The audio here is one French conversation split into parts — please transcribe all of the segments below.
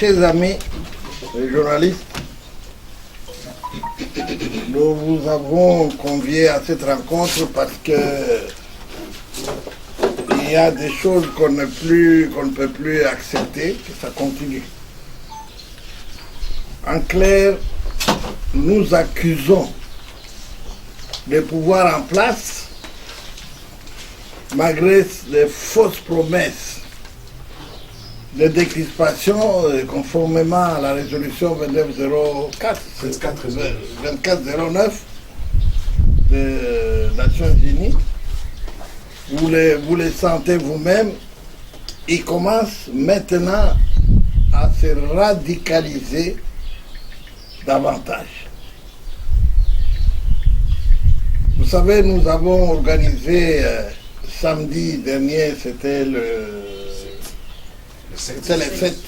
chers amis, les journalistes, nous vous avons conviés à cette rencontre parce que il y a des choses qu'on ne peut plus accepter, que ça continue. En clair, nous accusons les pouvoirs en place, malgré les fausses promesses de décrispation, conformément à la résolution 2409 des Nations Unies. Vous les sentez vous-même, ils commencent maintenant à se radicaliser davantage. Vous savez, nous avons organisé samedi dernier, c'était les fêtes.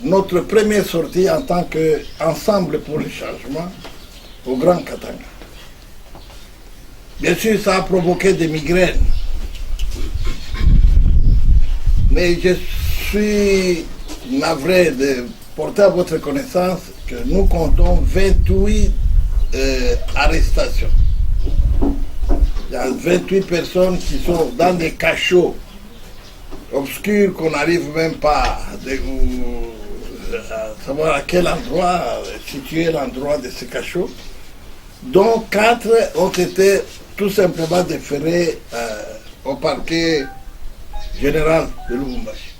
Notre première sortie en tant qu'ensemble pour le changement au Grand Katanga. Bien sûr, ça a provoqué des migraines. Mais je suis navré de porter à votre connaissance que nous comptons 28 arrestations. Il y a 28 personnes qui sont dans des cachots obscurs qu'on n'arrive même pas à savoir à quel endroit, situer l'endroit de ces cachots, dont 4 ont été tout simplement déférés au parquet général de Lubumbashi.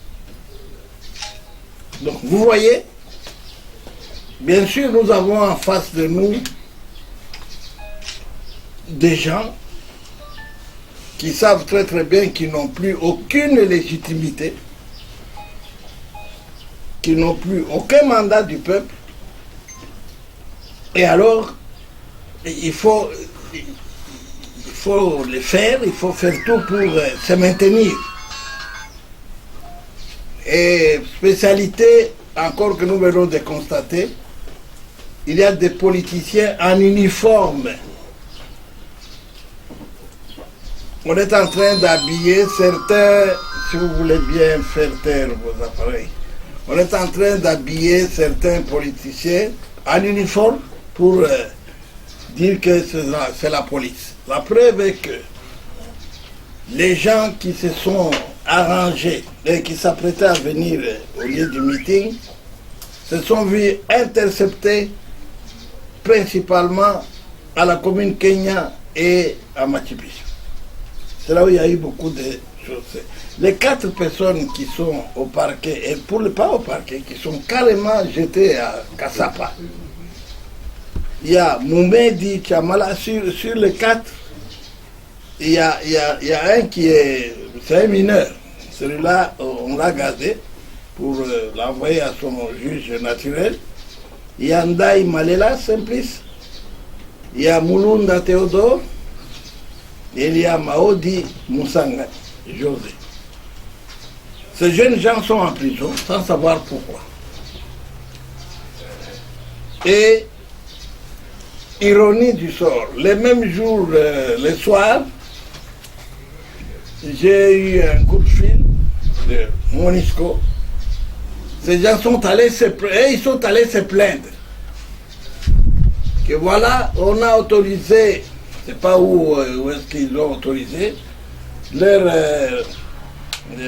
Donc vous voyez, bien sûr nous avons en face de nous des gens qui savent très très bien qu'ils n'ont plus aucune légitimité, qu'ils n'ont plus aucun mandat du peuple, et alors il faut les faire, il faut faire tout pour se maintenir. Et spécialité encore que nous venons de constater, il y a des politiciens en uniforme. On est en train d'habiller certains, si vous voulez bien faire taire vos appareils, on est en train d'habiller certains politiciens en uniforme pour dire que c'est la police. La preuve est que les gens qui se sont arrangés et qui s'apprêtaient à venir au lieu du meeting se sont vus interceptés principalement à la commune Kenya et à Machu Picchu. C'est là où il y a eu beaucoup de choses. Les 4 personnes qui sont au parquet, et pas au parquet, qui sont carrément jetées à Kassapa. Il y a Moumedi Chamala sur les 4. Il y a un qui c'est un mineur. Celui-là, on l'a gardé pour l'envoyer à son juge naturel. Il y a Ndaï Malela, Simplice. Il y a Mulunda Théodore. Et il y a Maodi Moussanga, José. Ces jeunes gens sont en prison sans savoir pourquoi. Et, ironie du sort, les mêmes jours, le soir, j'ai eu un coup de fil de Monisco. Ces gens sont allés se plaindre. Que voilà, on a autorisé, je ne sais pas où est-ce qu'ils ont autorisé, leur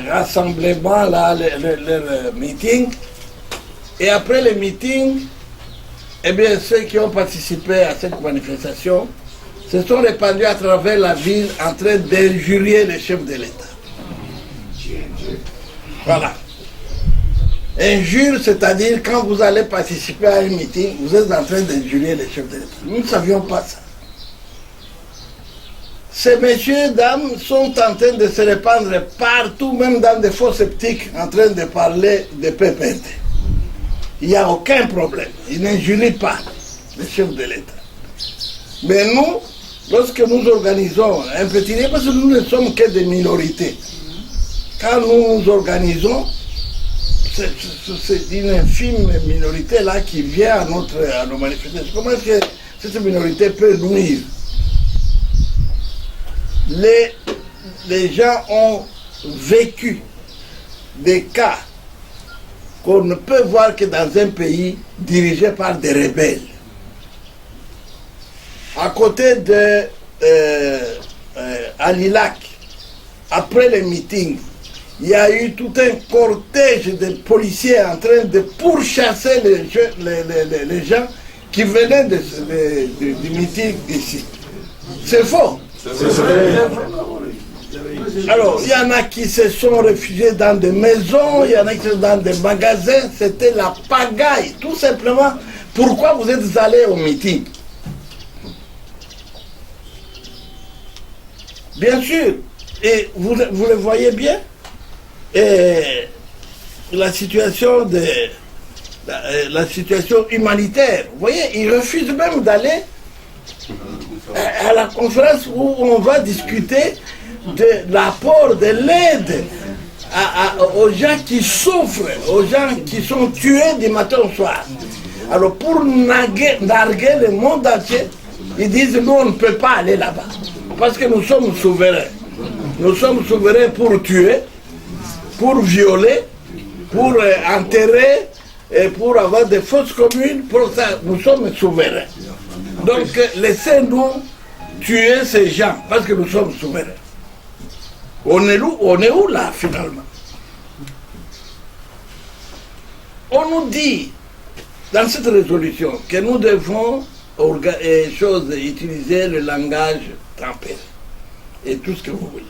rassemblement, là, leur meeting. Et après le meeting, eh bien, ceux qui ont participé à cette manifestation se sont répandus à travers la ville en train d'injurier les chefs de l'État. Voilà. Injure, c'est-à-dire quand vous allez participer à un meeting, vous êtes en train d'injurier les chefs de l'État. Nous ne savions pas ça. Ces messieurs, dames, sont en train de se répandre partout, même dans des faux sceptiques, en train de parler de PPT. Il n'y a aucun problème. Ils n'injurient pas les chefs de l'État. Mais nous, lorsque nous organisons un petit livre, parce que nous ne sommes que des minorités, quand nous nous organisons, c'est une infime minorité là qui vient à nos manifestations. Comment est-ce que cette minorité peut nuire? Les gens ont vécu des cas qu'on ne peut voir que dans un pays dirigé par des rebelles. À côté de Alilac, après les meetings, il y a eu tout un cortège de policiers en train de pourchasser les gens qui venaient du meeting ici. C'est faux. Alors, il y en a qui se sont réfugiés dans des maisons, il y en a qui sont dans des magasins, c'était la pagaille. Tout simplement, pourquoi vous êtes allés au meeting? Bien sûr, et vous le voyez bien, et la situation humanitaire, vous voyez, ils refusent même d'aller à la conférence où on va discuter de l'apport de l'aide aux gens qui souffrent, aux gens qui sont tués du matin au soir. Alors pour narguer le monde entier, ils disent nous on ne peut pas aller là-bas parce que nous sommes souverains. Nous sommes souverains pour tuer, pour violer, pour enterrer et pour avoir des fosses communes. Pour ça, nous sommes souverains. Donc laissez-nous tuer ces gens parce que nous sommes souverains. On est où là finalement? On nous dit dans cette résolution que nous devons utiliser le langage tempéré et tout ce que vous voulez.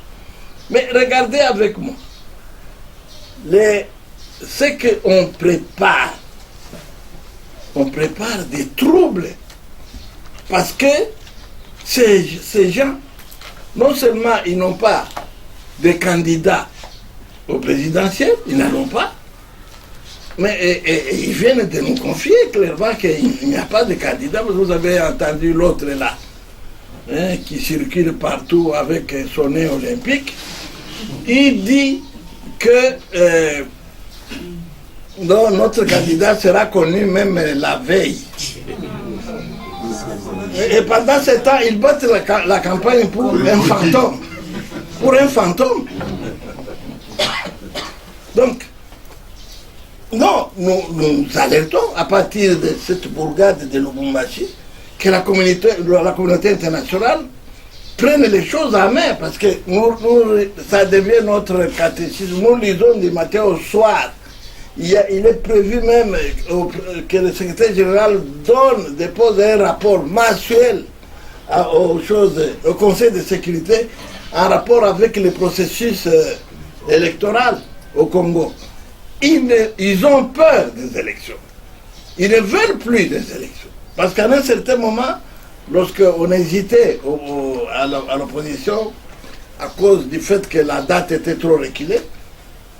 Mais regardez avec moi ce qu'on prépare. On prépare des troubles parce que ces gens, non seulement ils n'ont pas de candidats au présidentiel, ils n'en ont pas, mais ils viennent de nous confier clairement qu'il n'y a pas de candidat. Vous avez entendu l'autre là, hein, qui circule partout avec son nez olympique. Il dit que notre candidat sera connu même la veille. Et pendant ce temps, ils battent la campagne pour un fantôme. Pour un fantôme. Donc, non, nous alertons à partir de cette bourgade de Lubumbashi que la communauté internationale prenne les choses en main parce que ça devient notre catéchisme. Nous lisons du matin au soir. Il est prévu même que le secrétaire général dépose un rapport mensuel au Conseil de sécurité en rapport avec le processus électoral au Congo. Ils ont peur des élections. Ils ne veulent plus des élections. Parce qu'à un certain moment, lorsqu'on hésitait à l'opposition, à cause du fait que la date était trop reculée,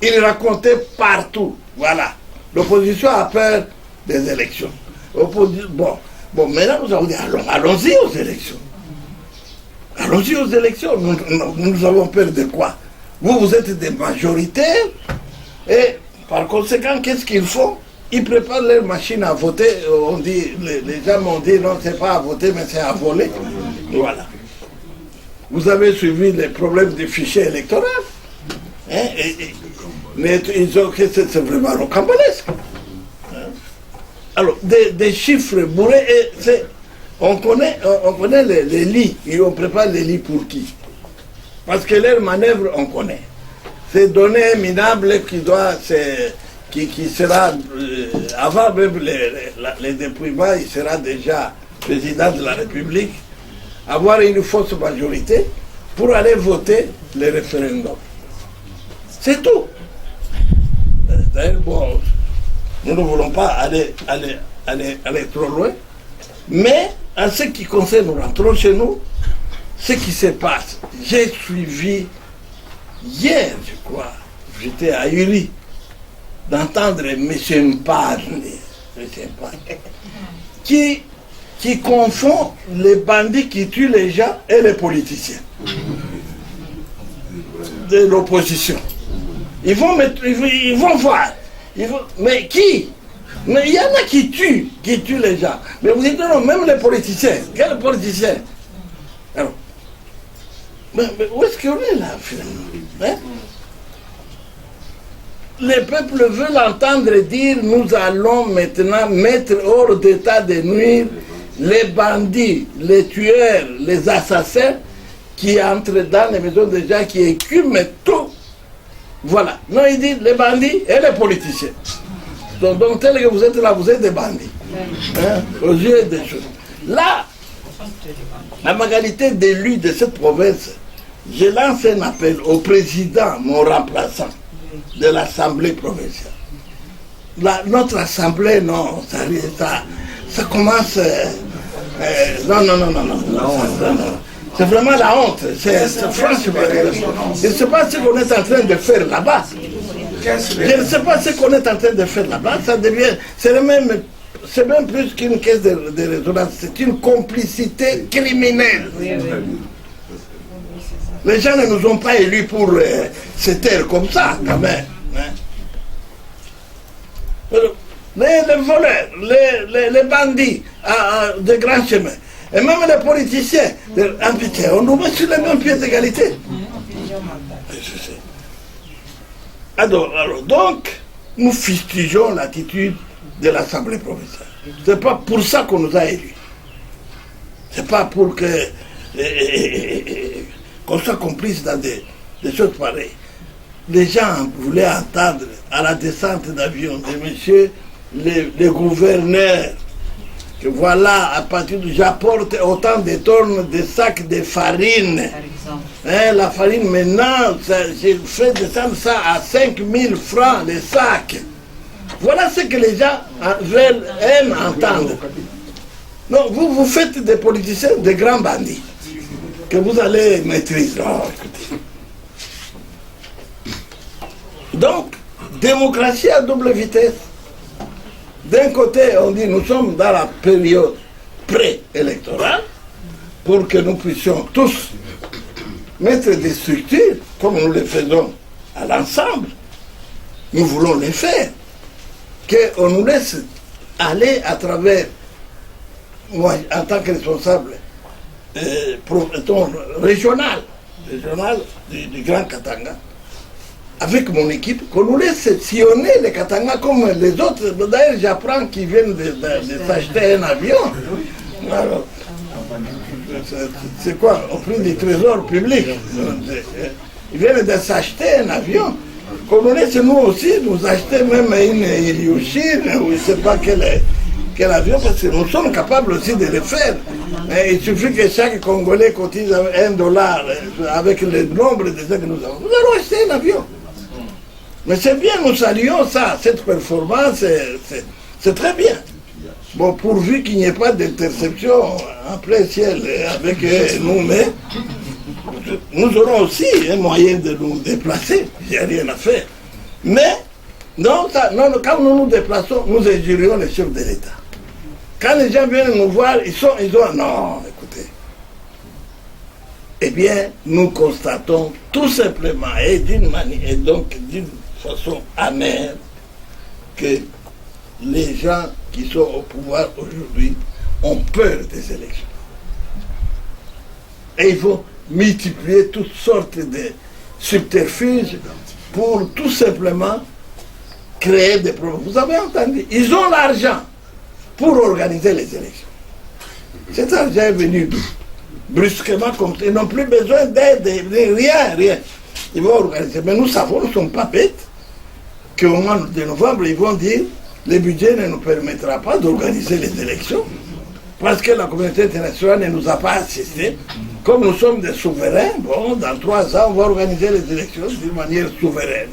ils racontaient partout. Voilà. L'opposition a peur des élections. Bon, maintenant nous avons dit, allons-y aux élections. Allons-y aux élections. Nous avons peur de quoi? Vous êtes des majoritaires et par conséquent, qu'est-ce qu'ils font? Ils préparent leur machine à voter. On dit, les gens m'ont dit non, c'est pas à voter, mais c'est à voler. Voilà. Vous avez suivi les problèmes du fichier électoral. Hein? Mais c'est vraiment rocambolesque. Hein? Alors, des chiffres bourrés, on connaît les lits, et on prépare les lits pour qui? Parce que leur manœuvre, on connaît. C'est donner un minable qui sera, avant même les dépouillements, il sera déjà président de la République, avoir une fausse majorité pour aller voter le référendum. C'est tout. D'ailleurs, bon, nous ne voulons pas aller trop loin, mais en ce qui concerne, nous rentrons chez nous, ce qui se passe, j'ai suivi hier, je crois, j'étais ahuri d'entendre M. Mpane, qui confond les bandits qui tuent les gens et les politiciens de l'opposition. Ils vont voir. Mais qui? Mais il y en a qui tuent les gens. Mais vous dites non, même les politiciens. Quels politiciens? Alors, mais où est-ce qu'on est là, finalement? Hein? le peuple veut l'entendre dire nous allons maintenant mettre hors d'état de nuire les bandits, les tueurs, les assassins qui entrent dans les maisons des gens, qui écument tout. Voilà. Non, il dit les bandits et les politiciens. Donc tel que vous êtes là, vous êtes des bandits. Hein, aux yeux des choses. Là, à ma qualité d'élu de cette province, je lance un appel au président, mon remplaçant, de l'Assemblée provinciale. Notre Assemblée, non, ça commence... non. C'est vraiment la honte. C'est franchement... Je ne sais pas ce qu'on est en train de faire là-bas. Je ne sais pas ce qu'on est en train de faire là-bas. Ça devient... C'est même plus qu'une caisse de résonance. C'est une complicité criminelle. Les gens ne nous ont pas élus pour se taire comme ça, quand même. Hein. Les voleurs, les bandits de grands chemins, et même les politiciens, en pitié, on nous met sur les mêmes pieds d'égalité. Alors, donc, nous fustigeons l'attitude de l'Assemblée provinciale. Ce n'est pas pour ça qu'on nous a élus. Ce n'est pas pour que qu'on soit complice dans des choses pareilles. Les gens voulaient entendre à la descente d'avion de messieurs les gouverneurs que voilà, à partir de j'apporte autant de tonnes de sacs de farine. Hein, la farine maintenant, j'ai fait descendre ça à 5 000 francs le sac. Voilà ce que les gens aiment entendre. Non, vous faites des politiciens, des grands bandits, que vous allez maîtriser. Oh, écoutez. Donc, démocratie à double vitesse. D'un côté, on dit nous sommes dans la période pré-électorale pour que nous puissions tous mettre des structures comme nous les faisons à l'ensemble. Nous voulons les faire. Qu'on nous laisse aller à travers, moi, en tant que responsable régional du Grand Katanga, avec mon équipe, qu'on nous laisse sillonner les Katanga comme les autres. D'ailleurs, j'apprends qu'ils viennent de s'acheter un avion. Alors, c'est quoi? Au prix du trésor public. Ils viennent de s'acheter un avion. Qu'on nous laisse nous aussi nous acheter même une Ilyushin ou je ne sais pas quel avion, parce que nous sommes capables aussi de le faire. Mais il suffit que chaque Congolais cotise $1 avec le nombre de gens que nous avons. Nous allons acheter un avion. Mais c'est bien, nous saluons ça, cette performance, c'est très bien. Bon, pourvu qu'il n'y ait pas d'interception en plein ciel avec nous, mais nous aurons aussi un moyen de nous déplacer, il n'y a rien à faire. Mais, non, quand nous nous déplaçons, nous injurions les chefs de l'État. Quand les gens viennent nous voir, ils ont, non, écoutez. Eh bien, nous constatons tout simplement, et d'une façon amère, que les gens qui sont au pouvoir aujourd'hui ont peur des élections. Et ils vont multiplier toutes sortes de subterfuges pour tout simplement créer des problèmes. Vous avez entendu, ils ont l'argent pour organiser les élections. Cet argent est venu d'où? Brusquement comme ça. Ils n'ont plus besoin d'aide, rien. Ils vont organiser. Mais nous savons, nous ne sommes pas bêtes, qu'au mois de novembre, ils vont dire le budget ne nous permettra pas d'organiser les élections parce que la communauté internationale ne nous a pas assistés. Comme nous sommes des souverains, bon, dans 3 ans, on va organiser les élections d'une manière souveraine.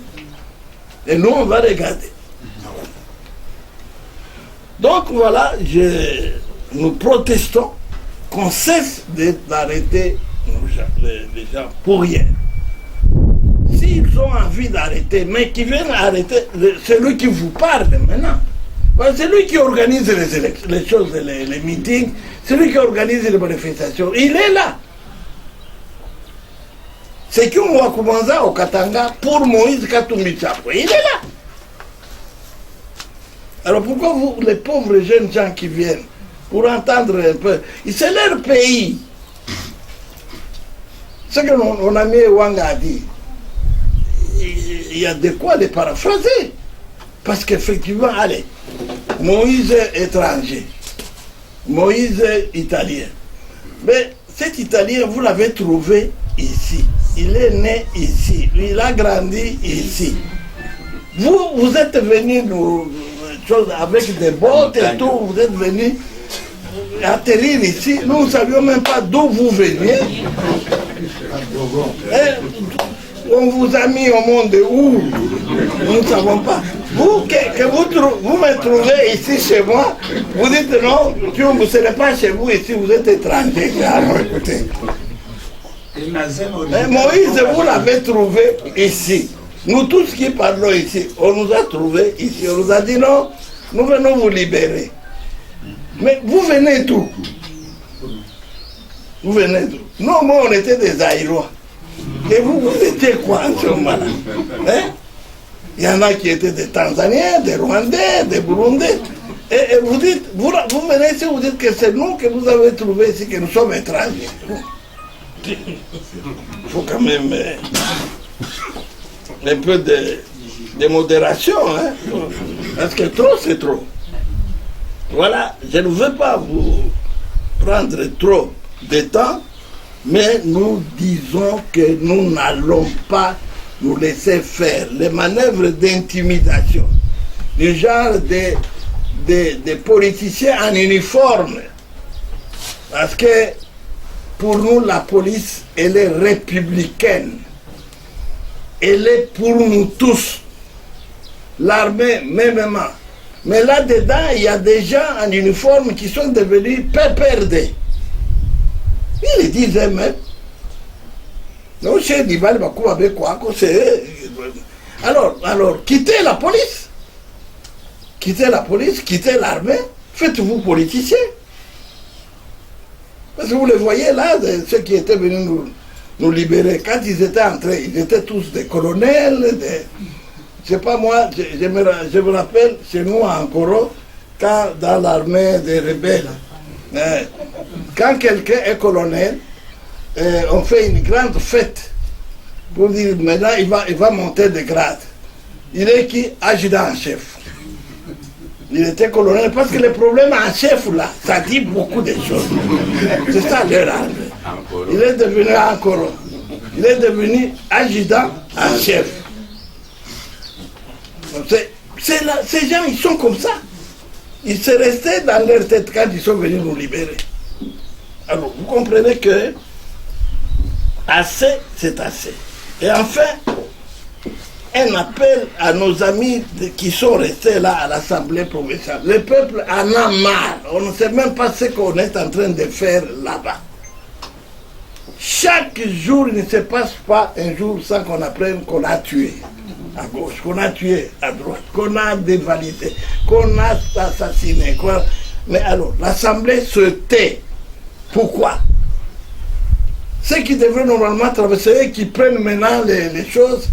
Et nous, on va regarder. Donc voilà, nous protestons qu'on cesse d'arrêter les gens pour rien. S'ils ont envie d'arrêter, mais qu'ils viennent arrêter, celui qui vous parle maintenant, c'est lui qui organise les choses, les meetings, c'est lui qui organise les manifestations, il est là. C'est qu'on va commencer au Katanga pour Moïse Katumbi Chapwe, il est là. Alors pourquoi vous, les pauvres jeunes gens qui viennent, pour entendre un peu, c'est leur pays. Ce que mon ami Wanga a dit, il y a de quoi les paraphraser. Parce qu'effectivement, allez, Moïse étranger, Moïse italien. Mais cet Italien, vous l'avez trouvé ici. Il est né ici. Il a grandi ici. Vous êtes venu avec des bottes et tout. Vous êtes venu atterrir ici. Nous ne savions même pas d'où vous veniez. Et on vous a mis au monde où? Nous ne savons pas. Vous, vous me trouvez ici chez moi, vous dites non, vous ne serez pas chez vous ici, vous êtes étranger. Alors écoutez. Moïse, vous l'avez trouvé ici. Nous tous qui parlons ici, on nous a trouvé ici. On nous a dit non, nous venons vous libérer. Mais vous venez d'où? Vous venez d'où? Non, moi on était des Aïrois. Et vous étiez quoi en ce moment-là? Hein? Il y en a qui étaient des Tanzaniens, des Rwandais, des Burundais. Et vous dites, vous venez ici, vous dites que c'est nous que vous avez trouvé ici, que nous sommes étrangers. Il faut quand même un peu de modération, hein? Parce que trop, c'est trop. Voilà, je ne veux pas vous prendre trop de temps, mais nous disons que nous n'allons pas nous laisser faire les manœuvres d'intimidation du genre des politiciens en uniforme. Parce que pour nous, la police, elle est républicaine. Elle est pour nous tous. L'armée, même. Mais là-dedans, il y a des gens en uniforme qui sont devenus PPRD. Ils le disaient même. Donc, chez Dival Bakou avec quoi, c'est... Alors, quittez la police. Quittez la police, quittez l'armée. Faites-vous politicien. Parce que vous les voyez là, ceux qui étaient venus nous libérer, quand ils étaient entrés, ils étaient tous des colonels, je sais pas moi, je me rappelle chez nous à Ankoro, quand dans l'armée des rebelles, quand quelqu'un est colonel, on fait une grande fête pour dire maintenant il va monter de grade. Il est qui? Adjudant en chef. Il était colonel parce que le problème en chef là, ça dit beaucoup de choses. C'est ça leur armée. Il est devenu encore. Il est devenu adjudant en chef. Ces gens, ils sont comme ça. Ils se restaient dans leur tête quand ils sont venus nous libérer. Alors, vous comprenez que assez, c'est assez. Et enfin, un appel à nos amis qui sont restés là à l'Assemblée provinciale. Le peuple en a marre. On ne sait même pas ce qu'on est en train de faire là-bas. Chaque jour, il ne se passe pas un jour sans qu'on apprenne qu'on a tué à gauche, qu'on a tué à droite, qu'on a dévalisé, qu'on a assassiné. Mais alors, l'Assemblée se tait. Pourquoi? Ceux qui devraient normalement traverser, qui prennent maintenant les choses,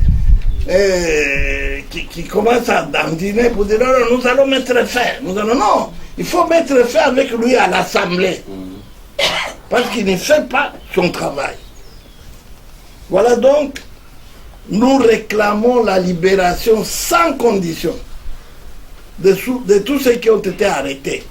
qui commencent à dandiner pour dire non, nous allons mettre fin. Non, il faut mettre fin avec lui à l'Assemblée. Parce qu'il ne fait pas son travail. Voilà donc, nous réclamons la libération sans condition de tous ceux qui ont été arrêtés.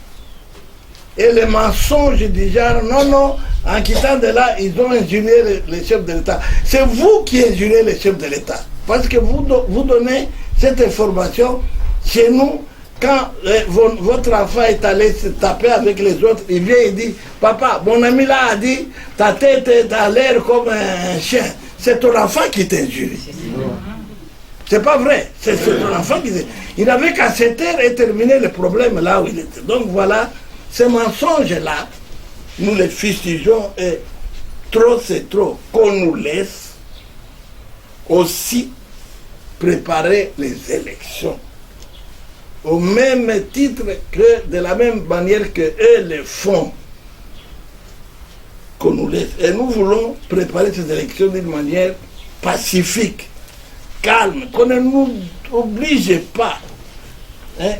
Et les mensonges du genre, non, en quittant de là, ils ont injurié les chefs de l'État. C'est vous qui injuriez les chefs de l'État. Parce que vous donnez cette information chez nous, quand votre enfant est allé se taper avec les autres, il vient et dit, papa, mon ami là a dit, ta tête a l'air comme un chien. C'est ton enfant qui t'injurie. C'est pas vrai, c'est ton enfant qui t'injurie. Il n'avait qu'à se taire et terminer le problème là où il était. Donc voilà, ces mensonges-là, nous les fustigeons et trop c'est trop. Qu'on nous laisse aussi préparer les élections. Au même titre que, de la même manière que eux le font, qu'on nous laisse. Et nous voulons préparer ces élections d'une manière pacifique, calme, qu'on ne nous oblige pas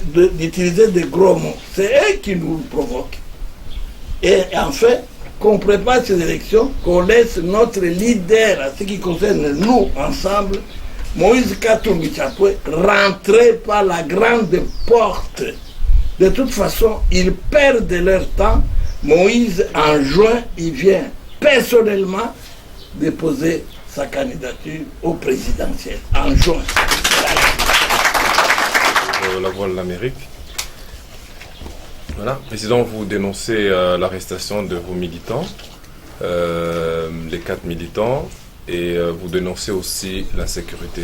d'utiliser des gros mots. C'est eux qui nous provoquent. Et enfin, qu'on prépare ces élections, qu'on laisse notre leader, à ce qui concerne nous ensemble, Moïse Katumbi Chapwe rentrait par la grande porte. De toute façon, ils perdent leur temps. Moïse, en juin, il vient personnellement déposer sa candidature au présidentiel. En juin. La Voix de l'Amérique. Voilà. Président, vous dénoncez l'arrestation de vos militants, les 4 militants, et vous dénoncez aussi l'insécurité.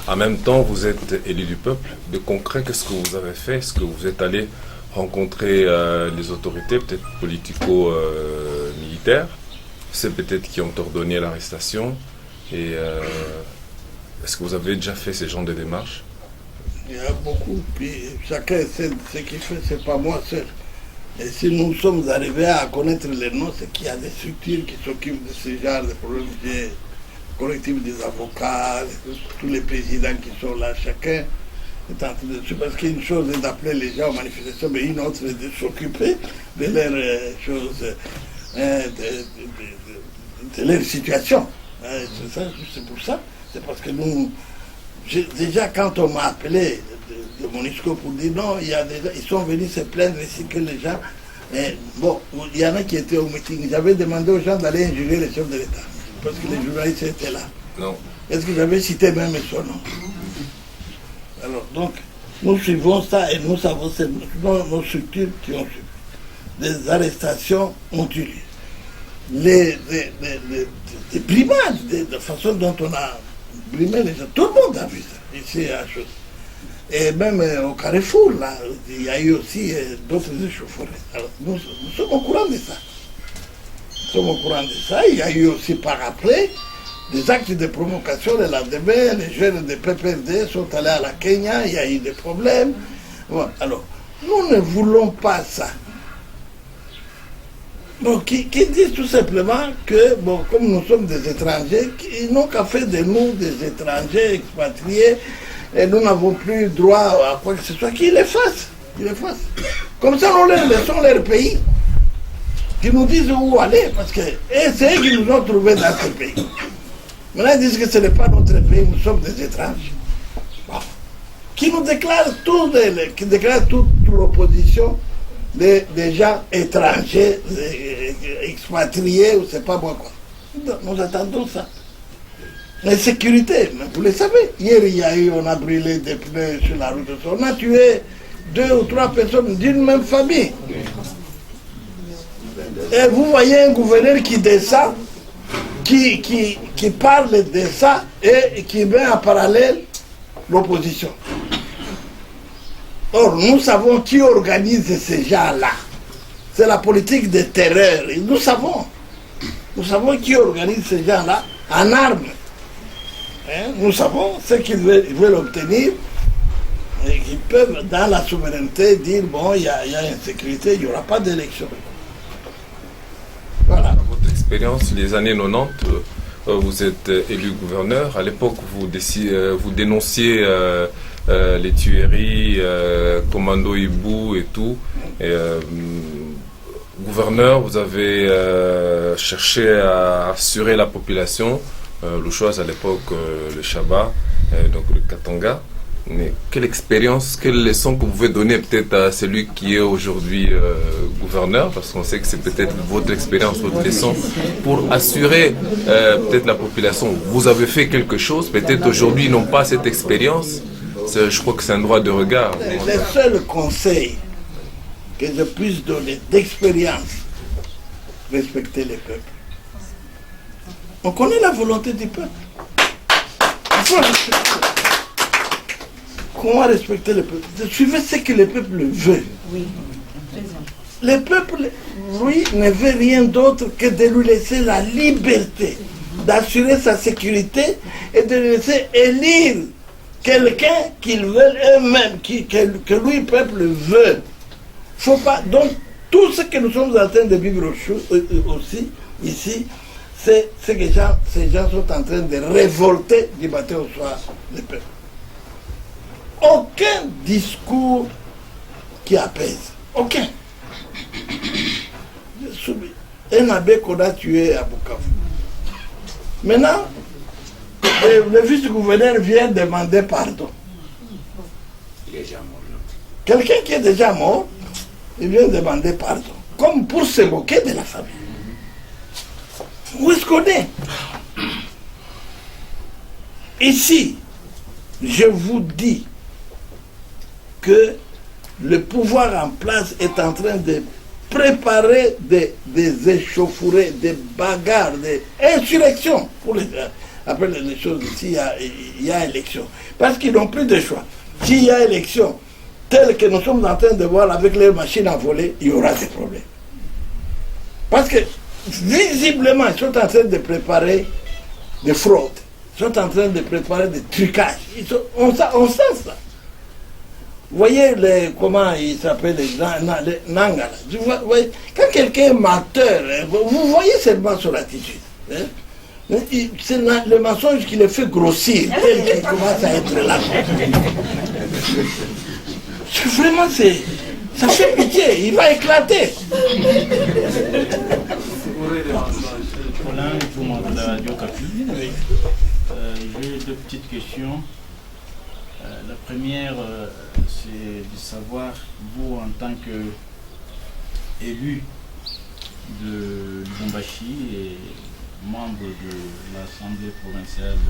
En même temps, vous êtes élu du peuple. De concret, qu'est-ce que vous avez fait? Est-ce que vous êtes allé rencontrer les autorités, peut-être politico-militaires? C'est peut-être qui ont ordonné l'arrestation. Et est-ce que vous avez déjà fait ce genre de démarches? Il y a beaucoup, puis chacun sait ce qu'il fait, c'est pas moi seul. Et si nous sommes arrivés à connaître les noms, c'est qu'il y a des structures qui s'occupent de ce genre de problèmes. J'ai le collectif des avocats, tous les présidents qui sont là, chacun est en train de... Parce qu'une chose est d'appeler les gens aux manifestations, mais une autre est de s'occuper de leurs choses, de leur situation. C'est pour ça, c'est parce que nous... Déjà, quand on m'a appelé de Monisco pour dire non, il y a des gens, ils sont venus se plaindre ici que les gens. Bon, il y en a qui étaient au meeting. J'avais demandé aux gens d'aller injurier les chefs de l'État. Parce que les journalistes étaient là. Non. Est-ce que j'avais cité même son nom? Alors, donc, nous suivons ça et nous savons, c'est nos structures qui ont suivi. Des arrestations ont eu lieu. Les brimades, de la façon dont on a brimé les gens, tout le monde a vu ça, ici à chose. Et même au Carrefour, là, il y a eu aussi d'autres échauffourées. Alors, nous sommes au courant de ça. Nous sommes au courant de ça. Il y a eu aussi par après des actes de provocation le lendemain. Les jeunes de PPRD sont allés à la Kenya, il y a eu des problèmes. Bon, alors, nous ne voulons pas ça. Bon, qui disent tout simplement que, bon, comme nous sommes des étrangers, ils n'ont qu'à faire de nous des étrangers expatriés, et nous n'avons plus droit à quoi que ce soit, qu'ils les fassent. Comme ça, nous leur laissons leur pays, qu'ils nous disent où aller, parce que c'est eux qui nous ont trouvés dans ce pays. Maintenant, ils disent que ce n'est pas notre pays, nous sommes des étrangers. Bon. Qui nous déclarent qui déclarent toute l'opposition des gens étrangers, expatriés, ou c'est pas moi quoi. Nous attendons ça. L'insécurité, vous le savez. Hier, on a brûlé des pneus sur la route. On a tué 2 ou 3 personnes d'une même famille. Et vous voyez un gouverneur qui descend, qui parle de ça et qui met en parallèle l'opposition. Or, nous savons qui organise ces gens-là. C'est la politique de terreur. Et nous savons qui organise ces gens-là en armes. Nous savons ce qu'ils veulent obtenir. Et qu'ils peuvent, dans la souveraineté, dire bon, il y a insécurité, il n'y aura pas d'élection. Voilà. Dans votre expérience, les années 90, vous êtes élu gouverneur. À l'époque, vous dénonciez les tueries, commando Hibou et tout. Et, gouverneur, vous avez cherché à assurer la population, le choix à l'époque, le Shaba, donc le Katanga. Mais quelle expérience, quelle leçon que vous pouvez donner peut-être à celui qui est aujourd'hui gouverneur, parce qu'on sait que c'est peut-être votre expérience, votre leçon, pour assurer peut-être la population. Vous avez fait quelque chose, peut-être aujourd'hui ils n'ont pas cette expérience. Je crois que c'est un droit de regard. Le seul conseil que je puisse donner d'expérience, respecter les peuples. On connaît la volonté du peuple. Il faut respecter. Comment respecter le peuple? Suivez ce que le peuple veut. Oui. Le peuple, lui, ne veut rien d'autre que de lui laisser la liberté, d'assurer sa sécurité et de lui laisser élire quelqu'un qu'ils veulent eux-mêmes, que lui, peuple, veut. Faut pas. Donc, tout ce que nous sommes en train de vivre aussi, ici, c'est ce que ces gens sont en train de révolter du matin au soir, le peuple. Aucun discours qui apaise. Aucun. Un abbé qu'on a tué à Bukavu. Maintenant, le vice-gouverneur vient demander pardon. Il est déjà mort. Quelqu'un qui est déjà mort, il vient demander pardon. Comme pour se moquer de la famille. Où est-ce qu'on est? Ici, je vous dis que le pouvoir en place est en train de préparer des échauffourées, des bagarres, des insurrections. Après les choses, s'il y a élection. Parce qu'ils n'ont plus de choix. S'il y a élection, telle que nous sommes en train de voir avec les machines à voler, il y aura des problèmes. Parce que, visiblement, ils sont en train de préparer des fraudes. Ils sont en train de préparer des trucages. On sent ça. Vous voyez comment ils s'appellent les Nangala. Quand quelqu'un est menteur, vous voyez seulement son attitude. C'est le mensonge qui le fait grossir, tel qu'il commence à être là. Vraiment, ça fait pitié, il va éclater. J'ai deux petites questions. La première, c'est de savoir, vous, en tant qu'élu de Lubumbashi et membre de l'Assemblée provinciale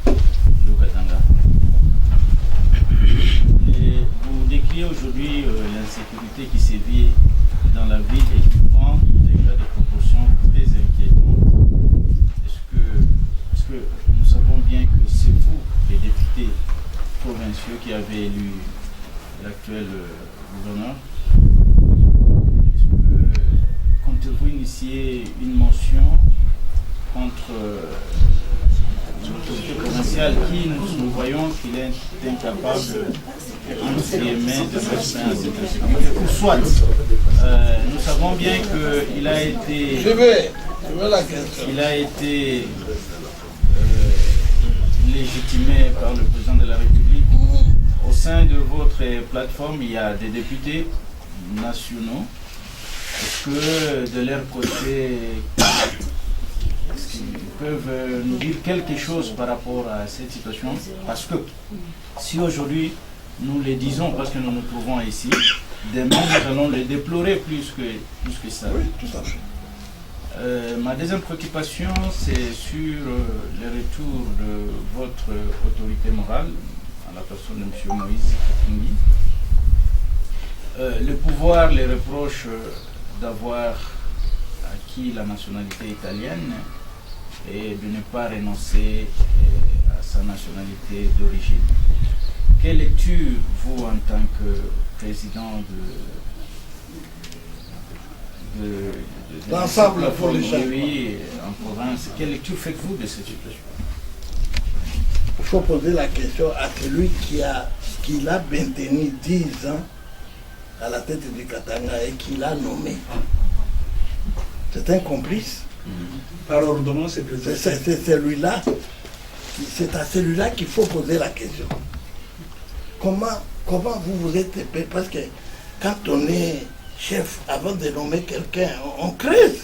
de Katanga, et vous décrivez aujourd'hui l'insécurité qui sévit dans la ville et qui prend déjà des proportions très inquiétantes. Est-ce que nous savons bien que c'est vous, les députés provinciaux, qui avez élu l'actuel gouverneur? Est-ce que comptez-vous initier une motion contre l'autorité provinciale qui, nous voyons qu'il est incapable entre guillemets de faire fin à cette insécurité? Soit, nous savons bien qu'il a été... Il a été légitimé par le président de la République. Au sein de votre plateforme, il y a des députés nationaux. Est-ce que de leur côté, ils peuvent nous dire quelque chose par rapport à cette situation? Parce que si aujourd'hui nous les disons parce que nous nous trouvons ici, demain nous allons les déplorer plus que ça. Oui, tout à fait. Ma deuxième préoccupation, c'est sur le retour de votre autorité morale, à la personne de M. Moïse Katumbi. Le pouvoir les reproche d'avoir acquis la nationalité italienne et de ne pas renoncer à sa nationalité d'origine. Quelle lecture, vous, en tant que président de l'ensemble pour les oui, en province, quelle lecture faites-vous de cette situation? Il faut poser la question à celui qui a maintenu 10 ans à la tête du Katanga et qui l'a nommé. C'est un complice. Par ordonnance, c'est celui-là. C'est à celui-là qu'il faut poser la question. Comment vous vous êtes épais? Parce que quand on est chef, avant de nommer quelqu'un, on creuse.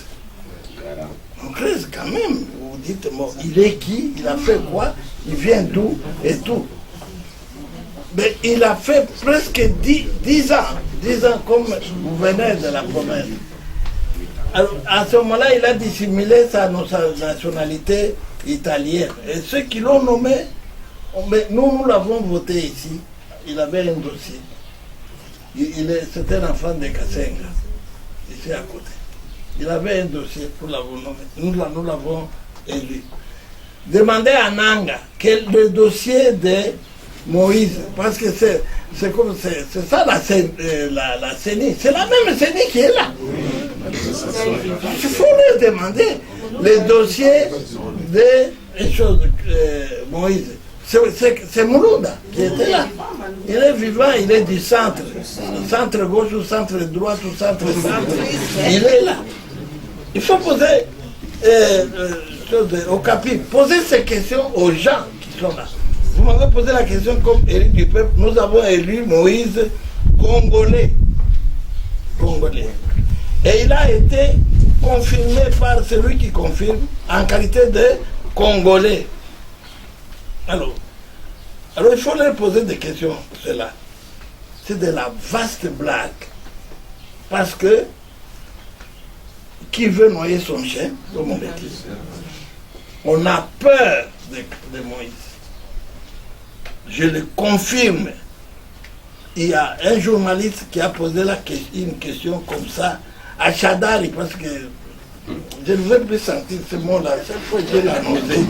On creuse quand même. Vous vous dites, bon, il est qui? Il a fait quoi? Il vient d'où? Et tout. Mais il a fait presque 10 ans. 10 ans comme gouverneur de la province. Alors, à ce moment-là, il a dissimulé sa nationalité italienne. Et ceux qui l'ont nommé, nous l'avons voté ici. Il avait un dossier. C'était un enfant de Kassenga, ici à côté. Il avait un dossier pour l'avoir nommé. Nous l'avons élu. Demandez à Nanga quel le dossier de Moïse, parce que c'est ça la CENI. C'est la même CENI qui est là. Il faut leur demander les dossiers de Moïse. C'est Moulouda qui était là. Il est vivant, il est du centre. Centre gauche ou centre droite ou centre-centre. Il est là. Il faut poser au CAPI, poser ces questions aux gens qui sont là. Vous m'avez posé la question comme élu du peuple. Nous avons élu Moïse congolais. Et il a été confirmé par celui qui confirme en qualité de Congolais. Alors, il faut leur poser des questions, cela. C'est de la vaste blague. Parce que, qui veut noyer son chien, comme on le dit, on a peur de Moïse. Je le confirme. Il y a un journaliste qui a posé une question comme ça à Chadari, parce que je ne veux plus sentir ce mot-là. Chaque fois que je l'ai annoncé.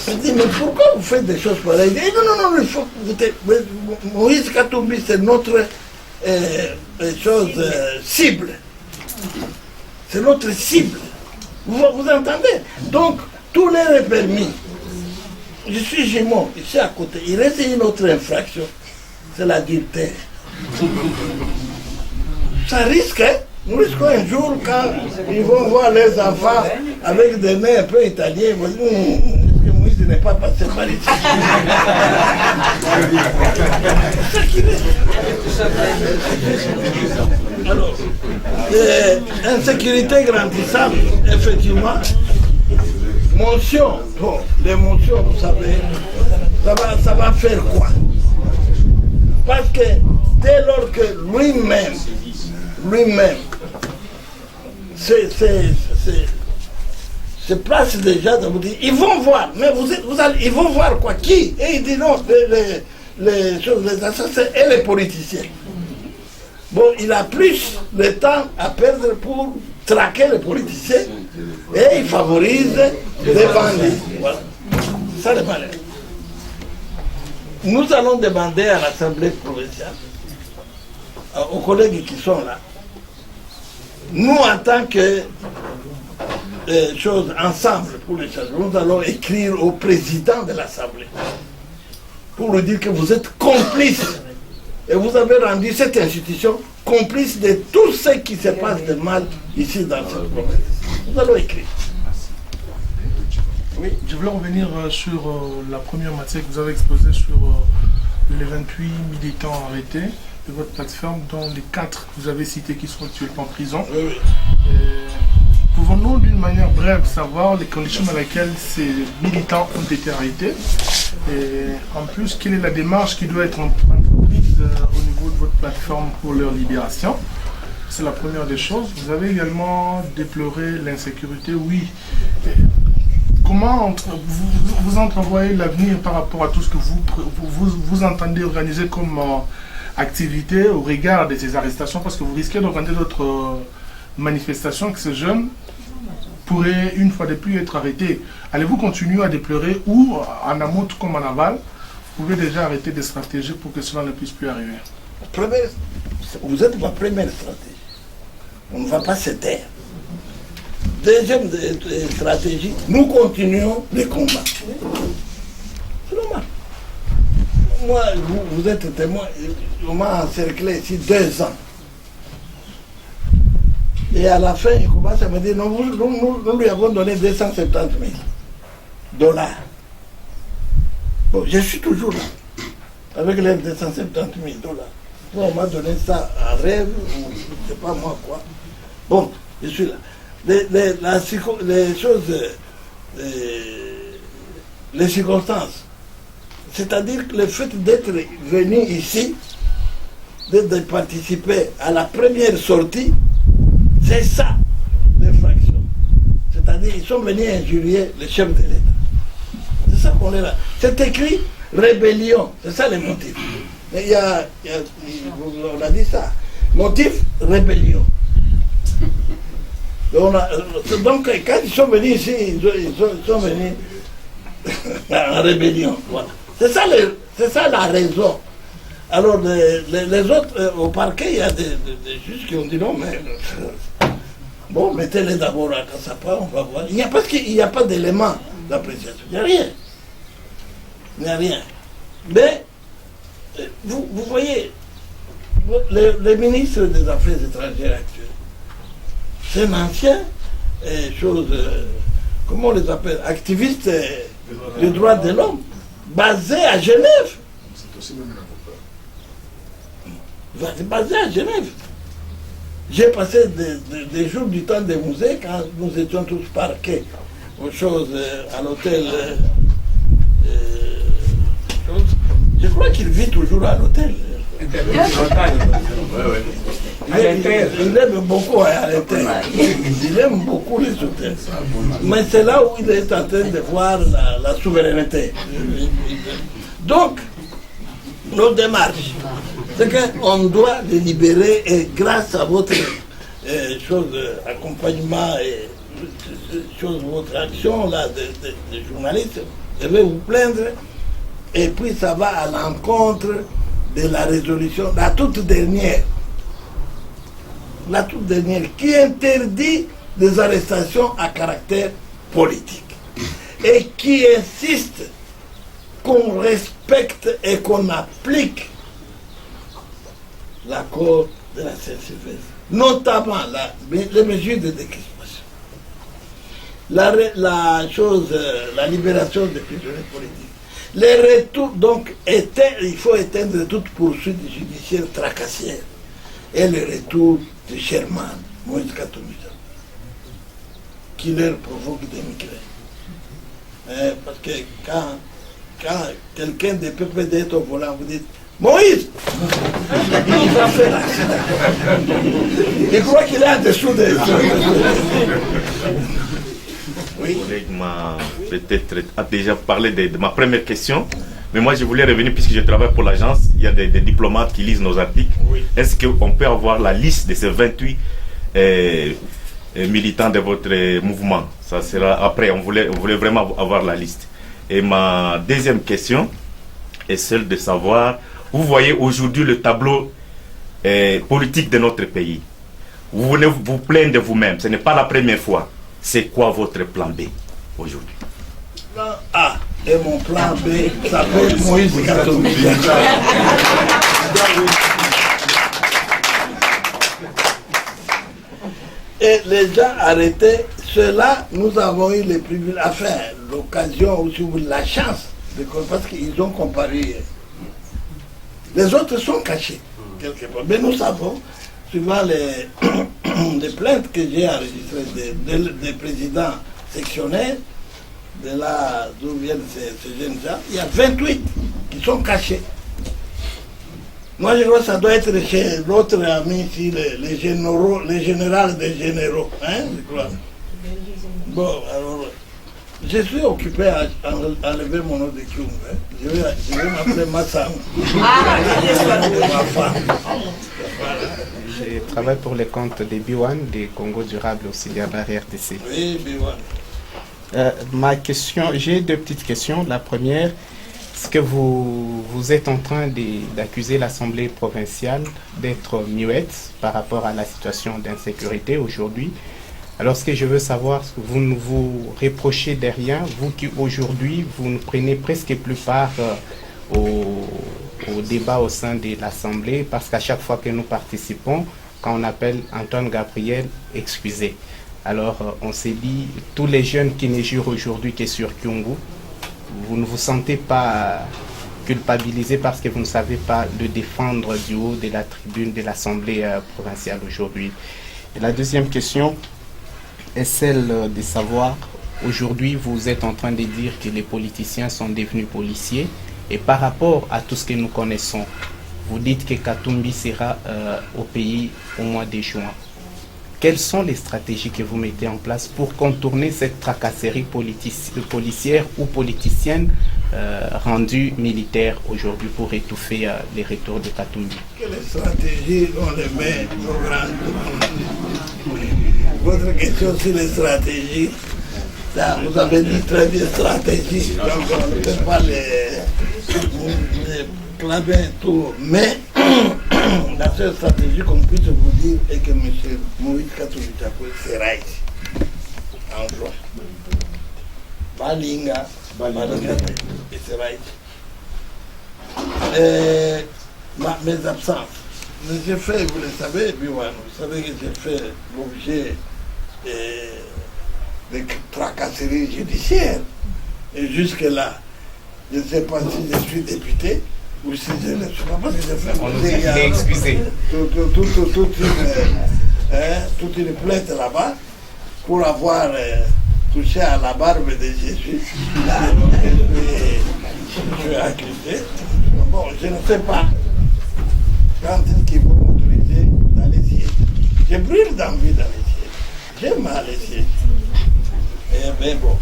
Il dit, mais pourquoi vous faites des choses pareilles? Il dit, non, il faut que Moïse Katumbi, c'est notre cible. C'est notre cible. Vous entendez? Donc, tout leur est permis. Je suis jumeau, ici à côté. Il reste une autre infraction. C'est l'adultère. Ça risque, hein? Nous risquons un jour quand ils vont voir les enfants avec des nez un peu italiens, ils vont dire, est-ce que Moïse n'est pas passé par ici? Alors, insécurité grandissante, effectivement. Motion, bon, l'émotion, vous savez, ça va faire quoi? Parce que dès lors que lui-même, se place déjà dans vous dire, ils vont voir, mais ils vont voir quoi? Qui? Et il dit non, les assassins et les politiciens. Bon, il a plus de temps à perdre pour traquer les politiciens et il favorise les bandits. Voilà. C'est ça le malheur. Nous allons demander à l'Assemblée provinciale, aux collègues qui sont là, nous en tant que choses ensemble pour les changements, nous allons écrire au président de l'Assemblée pour lui dire que vous êtes complice et vous avez rendu cette institution complice de tout ce qui se passe de mal ici dans cette province. Nous allons écrire. Oui, je voulais revenir sur la première matière que vous avez exposée sur les 28 militants arrêtés de votre plateforme, dont les 4 que vous avez cités qui sont actuellement en prison. Oui. Pouvons-nous d'une manière brève savoir les conditions dans lesquelles ces militants ont été arrêtés et en plus, quelle est la démarche qui doit être entreprise au niveau de votre plateforme pour leur libération? C'est la première des choses. Vous avez également déploré l'insécurité, oui. Comment vous entrevoyez l'avenir par rapport à tout ce que vous entendez organiser comme activité au regard de ces arrestations, parce que vous risquez d'organiser d'autres manifestations que ces jeunes pourraient une fois de plus être arrêtés. Allez-vous continuer à déplorer ou en amont comme en aval, vous pouvez déjà arrêter des stratégies pour que cela ne puisse plus arriver? Vous êtes ma première stratégie. On ne va pas se taire. Deuxième stratégie, nous continuons les combats. C'est normal. Moi, vous êtes témoin, on m'a encerclé ici 2 ans. Et à la fin, il commence à me dire, non, nous lui avons donné 270 000 $. Bon, je suis toujours là, avec les 270 000 $. Bon, on m'a donné ça en rêve, ou je ne sais pas moi quoi. Bon, je suis là. Les choses, les circonstances, c'est-à-dire que le fait d'être venu ici, de participer à la première sortie, c'est ça, l'infraction. C'est-à-dire qu'ils sont venus injurier le chef de l'État. C'est ça qu'on est là. C'est écrit rébellion, c'est ça le motif. Mais on a dit ça. Motif, rébellion. Donc, quand ils sont venus ici, ils sont venus en rébellion. Voilà. C'est ça la raison. Alors, les autres, au parquet, il y a des juges qui ont dit non, mais bon, mettez-les d'abord à Kassapa, on va voir. Parce qu'il n'y a pas d'élément d'appréciation. Il n'y a rien. Il n'y a rien. Mais, vous voyez, le ministre des Affaires étrangères actuel, c'est un ancien comment on les appelle, activiste des droits de l'homme, basé à Genève. C'est aussi même un avocat. Basé à Genève. J'ai passé des jours du temps des musées quand nous étions tous parqués aux choses à l'hôtel Je crois qu'il vit toujours à l'hôtel. Il aime beaucoup à l'intérieur. Il aime beaucoup les hôtels. Mais c'est là où il est en train de voir la souveraineté. Donc, nos démarches, c'est qu'on doit les libérer et grâce à votre accompagnement et votre action là, de journaliste, je vais vous plaindre et puis ça va à l'encontre de la résolution, la toute dernière qui interdit des arrestations à caractère politique et qui insiste qu'on respecte et qu'on applique l'accord de la Saint-Sylvestre, notamment les mesures de décrispation, la libération des prisonniers politiques. Les retours, donc, il faut éteindre toute poursuite judiciaire tracassière. Et le retour de Sherman, Moïse Katumbi, qui leur provoque des migraines. Parce que quand quelqu'un des PPD est au volant, vous dites Moïse, il nous a fait l'accident. Il croit qu'il est en dessous des... Oui. Mon collègue m'a peut-être déjà parlé de ma première question, mais moi je voulais revenir, puisque je travaille pour l'agence, il y a des diplomates qui lisent nos articles. Oui. Est-ce qu'on peut avoir la liste de ces 28 militants de votre mouvement? Ça sera après, on voulait vraiment avoir la liste. Et ma deuxième question est celle de savoir, vous voyez aujourd'hui le tableau politique de notre pays. Vous venez vous plaindre de vous-même, ce n'est pas la première fois. C'est quoi votre plan B aujourd'hui? Plan A et mon plan B s'appelle Moïse Katumbi. Et les gens arrêtés, ceux-là, nous avons eu les privilèges, enfin l'occasion, ou si vous voulez, la chance, parce qu'ils ont comparé. Les autres sont cachés, quelque part. Mais nous savons, suivant les plaintes que j'ai enregistrées des présidents sectionnaires, de là d'où viennent ces jeunes gens, il y a 28 qui sont cachés. Moi je crois que ça doit être chez l'autre ami ici, les généraux des généraux, hein, je crois. Bon, alors, je suis occupé à enlever mon nom de Kyung. Hein. Je vais m'appeler Massam. Je travaille pour les comptes des B1, des Congo Durable auxiliaire de la RDC. Oui, B1. Ma question, j'ai deux petites questions. La première, est-ce que vous êtes en train d'accuser l'Assemblée provinciale d'être muette par rapport à la situation d'insécurité aujourd'hui? Alors ce que je veux savoir, vous ne vous reprochez de rien, vous qui aujourd'hui, vous ne prenez presque plus part au débat au sein de l'Assemblée, parce qu'à chaque fois que nous participons, quand on appelle Antoine Gabriel, excusez. Alors on s'est dit, tous les jeunes qui ne jurent aujourd'hui que sur Kyungu, vous ne vous sentez pas culpabilisé parce que vous ne savez pas le défendre du haut de la tribune de l'Assemblée provinciale aujourd'hui. Et la deuxième question est celle de savoir, aujourd'hui vous êtes en train de dire que les politiciens sont devenus policiers, et par rapport à tout ce que nous connaissons, vous dites que Katumbi sera au pays au mois de juin. Quelles sont les stratégies que vous mettez en place pour contourner cette tracasserie policière ou politicienne rendue militaire aujourd'hui pour étouffer les retours de Katumbi? Quelles stratégies on les met au grand? Votre question sur les stratégies, ça, vous avez dit très bien stratégie, donc on ne peut pas les clamer tout, mais la seule stratégie qu'on puisse vous dire est que M. Moïse Katumbi sera ici, en juin. Balinga, il sera ici. Mes absences. J'ai fait, vous le savez, Biwan, vous savez que j'ai fait l'objet de tracasseries judiciaires. Et jusque-là, je ne sais pas si je suis député ou si je ne suis pas, parce que j'ai fait... On nous a excusé. Toute une plainte là-bas pour avoir touché à la barbe de Jésus. Je suis accusé. bon, je ne sais pas quand est-ce qu'ils vont m'autoriser d'aller siéger. Je brûle d'envie d'aller siéger. J'aime aller siéger. Mais bon,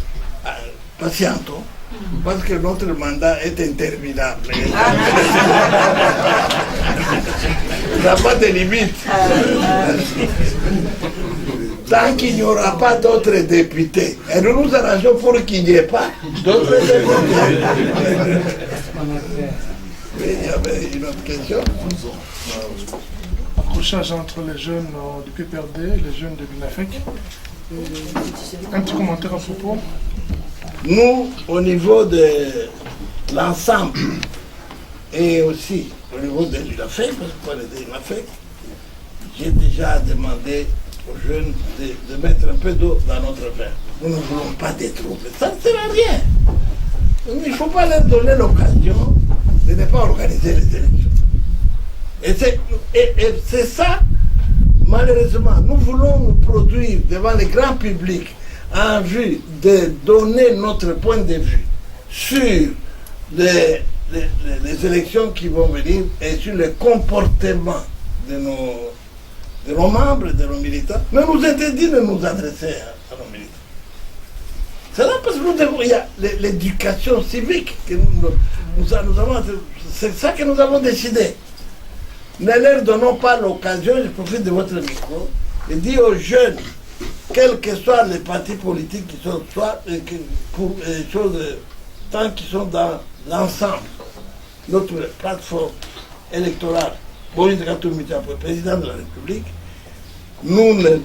patientons, parce que notre mandat est interminable. Il n'y a pas de limite. Tant qu'il n'y aura pas d'autres députés, et nous nous arrangeons pour qu'il n'y ait pas d'autres députés. Oui, il y avait une autre question. Accrochage entre les jeunes du PPRD et les jeunes de l'UNAFEC. Un petit commentaire à propos. Nous, au niveau de l'ensemble, et aussi au niveau de l'UNAFEC, parce qu'on parle de l'UNAFEC, j'ai déjà demandé aux jeunes de mettre un peu d'eau dans notre verre. Nous ne voulons pas de troubles. Ça ne sert à rien. Il ne faut pas leur donner l'occasion de ne pas organiser les élections. Et c'est ça, malheureusement, nous voulons nous produire devant le grand public en vue de donner notre point de vue sur les élections qui vont venir et sur le comportement de nos membres, de nos militants. Mais nous interdit de nous adresser à nos militants. C'est là parce que nous devons, il y a l'éducation civique que nous avons, c'est ça que nous avons décidé. Ne leur donnons pas l'occasion, je profite de votre micro, et dire aux jeunes, quels que soient les partis politiques qui sont, soit pour les choses, tant qu'ils sont dans l'ensemble, notre plateforme électorale, Moïse Katumbi, président de la République, nous ne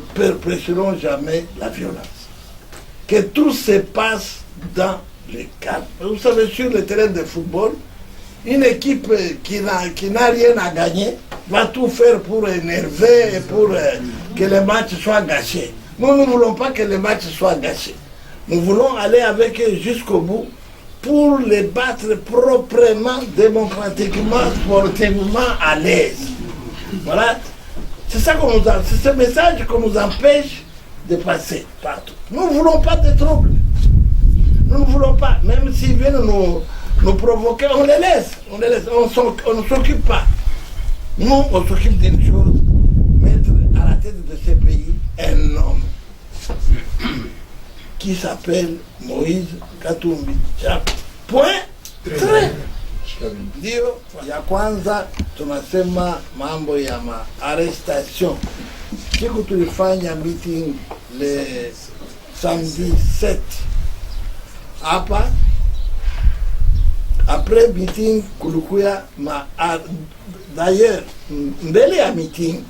prêcherons jamais la violence. Que tout se passe dans le calme. Vous savez, sur le terrain de football, une équipe qui n'a rien à gagner va tout faire pour énerver et pour que les matchs soient gâchés. Nous ne voulons pas que les matchs soient gâchés. Nous voulons aller avec eux jusqu'au bout pour les battre proprement, démocratiquement, sportivement à l'aise. Voilà. C'est ça qu'on nous a, c'est ce message qu'on nous empêche de passer partout. Nous ne voulons pas de troubles. Nous ne voulons pas, même s'ils viennent nous provoquer, on les laisse. On ne s'occupe pas. Nous, on s'occupe d'une chose, mettre à la tête de ce pays un homme qui s'appelle Moïse Katumbi Chapwe. Point. Très. Ndio ya kwanza tunasema mambo ya arrestation. Siku tulifanya meeting le samedi 7 hapa. Après meeting kulikuya d'ailleurs mbele ya meeting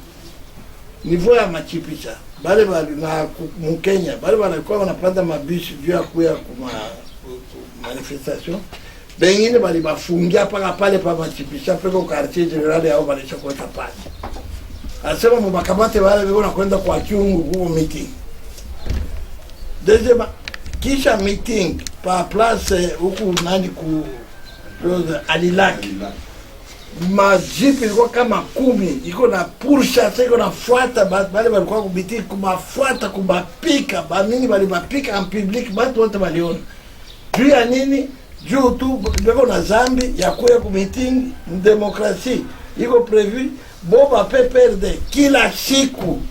niveau ya machipisha bale na Mkenya bale walikuwa wanapanda mabisi juu ya kuya kuma manifestation. Bengine bali bafungia paka pale pa machipisha peko quartier general yao balisha kuweka pale. Asema mubakamate wale wao kwenda kwa kiungu huko meeting. Deuxième kisha meeting pa place huku nani ku Alilaki. Majipi ilikuwa kama 10 iko na pourchasse iko na fuata bale walikuwa kubiti kumafuata kubapika banini bali bapika en public batu wote waliona. Juu ya nini? Juu tu beko na zambi ya kuya ku meeting demokrasi iko prevu boba PPRD kila siku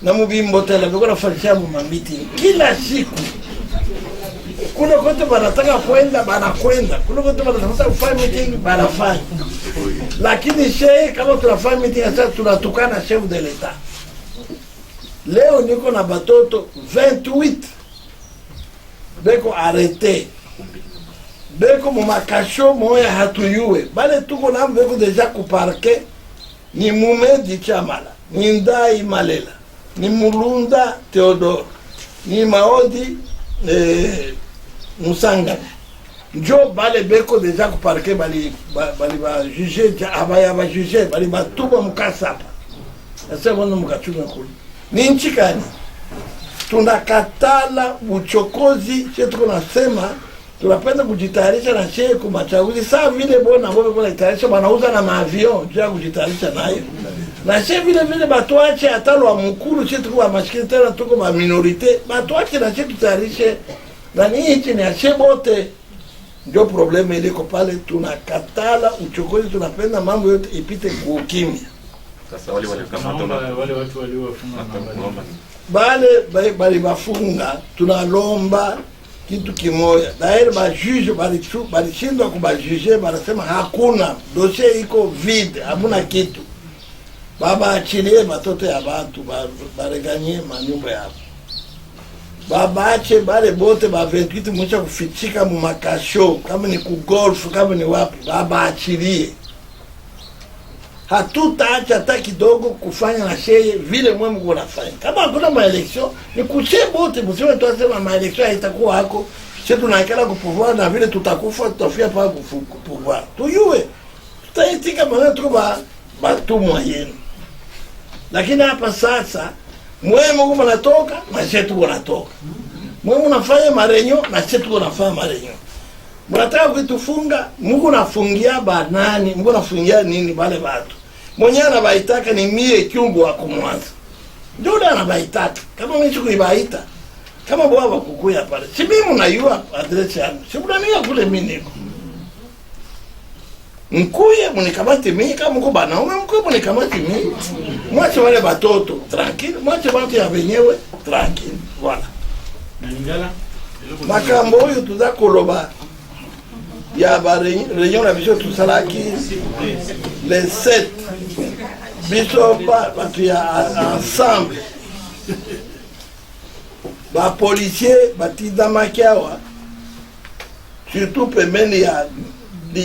na mubimbo tele beko na fanyia mu meeting kila siku. Kuna kote banataka kwenda banakwenda, kuna kote banataka kufanya meeting banafanya. Lakini shehe kama tunafanya meeting sasa tunatukana chef de l'etat. Leo niko na batoto 28 beko arrêté. Beko mumakasho moya hatuyue. Bale tuko na beko deja ku parquet ni Mumedi Chamala, ni Ndai Malela, ni Mulunda Theodore, ni Maodi Musanga. Njo bale beko deja ku parquet bali ba juger abaya ba juger bali batuba mukasapa. Sasa wana mukachunga kuli. Ni nchi gani? Tunakatala uchokozi, sisi tunasema tunapenda kujitayarisha na shehe kwa machaguzi. Saa vile bona wao wanatayarisha wanauza na maavion juu ya kujitayarisha nayo. Na shehe vile vile batuache atalo wa mkuru sisi tuko mashikini tena tuko ma minorite. Batuache na shehe tutayarishe na nchi ni shehe bote. Ndio problema iliko pale, tunakatala uchokozi, tunapenda mambo yote ipite kwa ukimya. Sasa wale watu waliowafunga bali bafunga, tunalomba kitu kimoja. Daire ba juge balishindwa kubajuge, banasema hakuna dossier, iko vide, hamuna kitu. Baba achilie batoto ya bantu, bareganye manyumba yao. Baba ache bale bote ba 28 mwisha kufichika mu makasho, kama ni ku golf, kama ni wapi, baba achilie. Hatutaacha hata kidogo kufanya na sheye vile mwemu kunafanya. Kama hakuna maeleksyon, ni kuche bote, msiwe tuwasema maeleksyon haitakuwa hako, sisi tunaikala kupuvua na vile tutakufa, tutafia pa kupuvua. Tuyue, tutaitika mwana tuko batumwa yenu. Lakini hapa sasa, mwemu kuma natoka, na shetu kunatoka. Mwemu nafanya marenyo, na shetu kunafanya marenyo. Mnataka kuitufunga, Mungu nafungia banani, Mungu nafungia nini bale batu. Mwenye anabaitaka ni mie Kyungu wa kumwanza. Ndio ule anabaitaka. Kama mimi sikuibaita, kama bwaba kukuya pale. Si mimi mnayua address yangu. Si mnania kule mimi niko. Mkuye mnikamati mimi kama mko banaume, mkuye mnikamati mimi. Mwache wale batoto tranquille, mwache watu ya wenyewe tranquille. Voilà. Nalingala Makambo huyu tuzakoloba ya ba réunion la biso tusalaki les 7 biso batu ya ensemble ba policier batidamaki awa surtout pembeni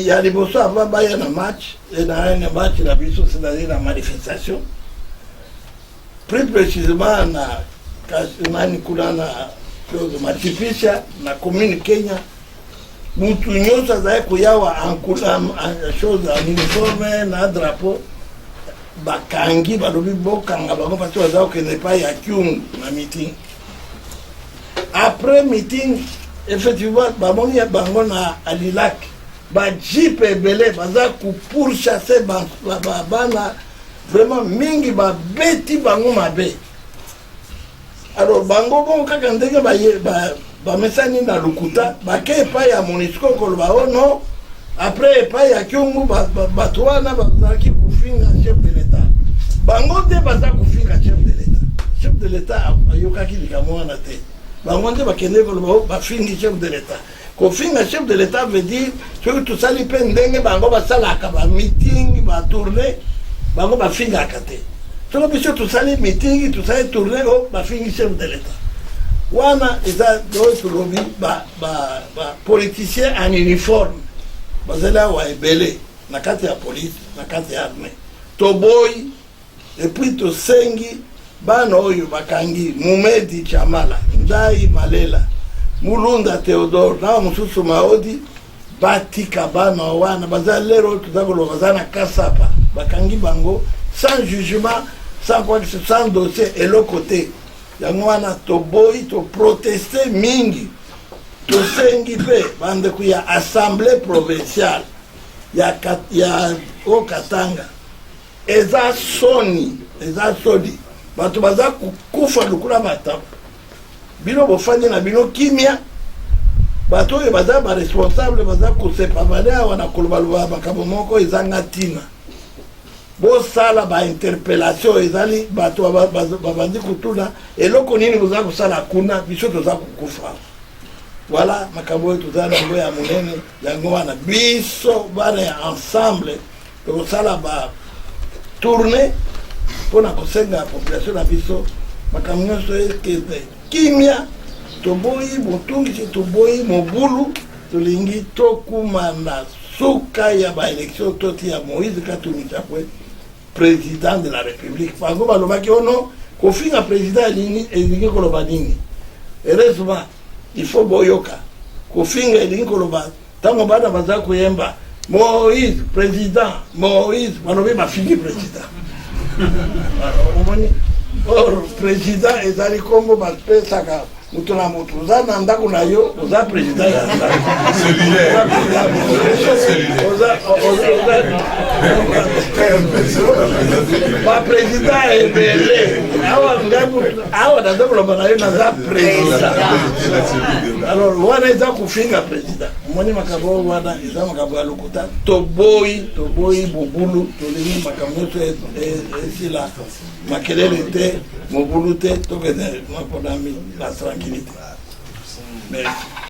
ya liboso ava baya na match na match na biso, c'est-à-dire la manifestation plus précisément na nani kuna na Machipisha na commune Kenya. Mutu nyosa zae kuyawa ankula chose en uniforme na drapeau bakangi balobi bokanga bango pasi wazao kene pa ya Kyungu na meeting. Après meeting effectivement bamoni ya bango na Alilak ba jeep ebele baza ku pourchasser bana vraiment mingi ba beti bango mabe. Alors bango bon kaka ndenge ba mesani na lukuta bake epai ya MONUSCO koloba oh non, après epai ya Kyungu batwana bazaki kufinga chef de l'État. Bango te baza kufinga chef de l'État. Chef de l'État ayokaki likamwana te. Bango te bakende koloba bafingi chef de l'État. Kofinga chef de l'État veut dire que tout ça li pe ndenge bango basalaka ba meeting ba tournée bango bafinga akate. Tout le monsieur tout ça les meetings, tout ça les tournées, oh, bah fini chef de l'État. Wana eza d'autres lobby, politiciens en uniforme, bazela wa ebele, na kati ya police, na kati ya armée. Toboy, et puis to sengi, bano oyo bakangi, Mumedi Chamala, Ndai Malela, Mulunda Theodore, na mususu Maodi, batika bano wana, bazela lero tuzagolo bazana kasapa, bakangi bango, sans jugement, sans quoi que ce soit, sans dossier, et l'autre côté. Yangwana toboy, to protester mingi, to sengi pe, bande ku ya assemblée provinciale, ya Katanga, eza soni, batu baza kukufa lukula matapu. Bino bofandi na bino kimia, batu oyo baza ba responsable, baza kusepamania, wana kulubaluba bakabo moko, eza ngatina. Bo sala ba interpellation ezali bato babandi kutuna eloko nini buza kusala kuna biso toza kukufa. Voilà makambo tuzana ngo ya munene yango wana biso bana ensemble to sala ba tourner pona kosenga population na biso makambo so ekeze kimia toboyi botungi toboyi mobulu tolingi tokumana suka ya ba election toti ya Moïse Katumbi Chapwe président de la République. Pango balobaki ono kofinga président elingi koloba nini. Heureusement, il faut boyoka. Kofinga elingi koloba tango bana baza kuyemba Moïse président, Moïse balobi bafingi président. Omoni or président ezali kombo bapesaka moto na moto oza na ndako na yo oza président ya ndako baprésident ebele awa naza koloba na yo naza président alors wana eza kofinga président omoni makambo wana eza makambo ya lokuta toboyi bobulu tolingi makambo nyonso esila makelele te mobulu te tokende maponami la tranquillité. Merci.